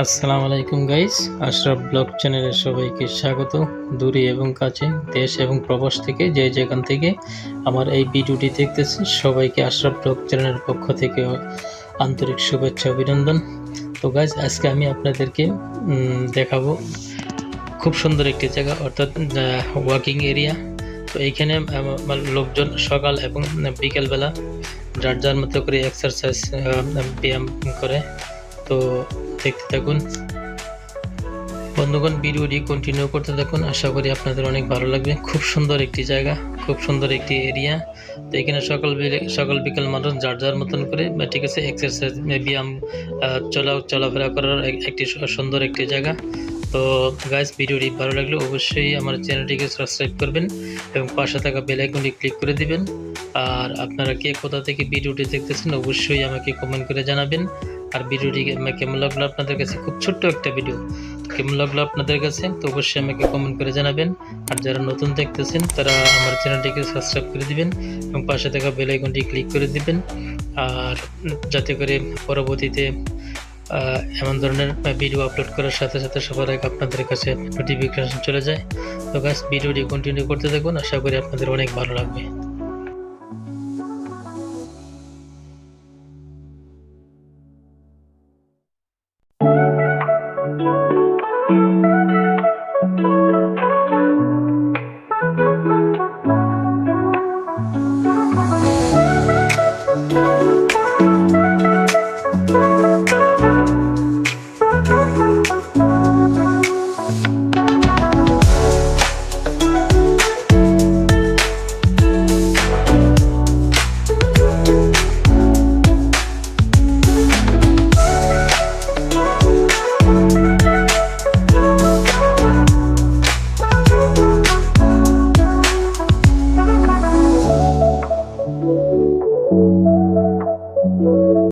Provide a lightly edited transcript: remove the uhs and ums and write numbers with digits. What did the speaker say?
আসসালামু আলাইকুম guys, Ashraf blog চ্যানেলে সবাইকে স্বাগত। দূরে এবং কাছে, দেশ এবং প্রবাস থেকে যে যেখান থেকে আমার এই ভিডিওটি দেখতেছেন সবাইকে আশরাফ ব্লগ চ্যানেলের পক্ষ থেকে আন্তরিক শুভেচ্ছা অভিনন্দন। তো গাইস, আজকে আমি আপনাদেরকে দেখাবো খুব সুন্দর একটি জায়গা, অর্থাৎ ওয়াকিং এরিয়া। তো এইখানে লোকজন সকাল এবং বিকেলবেলা যার যার মতো করে এক্সারসাইজ ব্যায়াম করে। তো দেখতে থাকুন বন্ধুগণ, ভিডিওটি কন্টিনিউ করতে থাকুন, আশা করি আপনাদের অনেক ভালো লাগবে। খুব সুন্দর একটি জায়গা, খুব সুন্দর একটি এরিয়া। তো এখানে সকাল বিকেল মানুষ যার যার মতন করে, ঠিক আছে, এক্সারসাইজ ব্যায়াম চলাফেরা করার একটি সুন্দর একটি জায়গা। তো গাইস, ভিডিওটি ভালো লাগলে অবশ্যই আমার চ্যানেলটিকে সাবস্ক্রাইব করবেন এবং পাশে থাকা বেল আইকনটি ক্লিক করে দিবেন। আর আপনারা কে কোথা থেকে ভিডিওটি দেখতেছেন অবশ্যই আমাকে কমেন্ট করে জানাবেন। আর ভিডিওটি কেমন লাগলো আপনাদের কাছে, খুব ছোট্ট একটা ভিডিও, কেমন লাগলো আপনাদের কাছে তো অবশ্যই আমাকে কমেন্ট করে জানাবেন। আর যারা নতুন দেখতেছেন তারা আমার চ্যানেলটিকে সাবস্ক্রাইব করে দিবেন এবং পাশে থাকা বেল আইকনটি ক্লিক করে দিবেন, আর যাতে করে পরবর্তীতে এমন ধরনের ভিডিও আপলোড করার সাথে সাথে সবার আগে আপনাদের কাছে নোটিফিকেশন চলে যায়। তো গাইস, ভিডিওটি কন্টিনিউ করতে থাকুন, আশা করি আপনাদের অনেক ভালো লাগবে।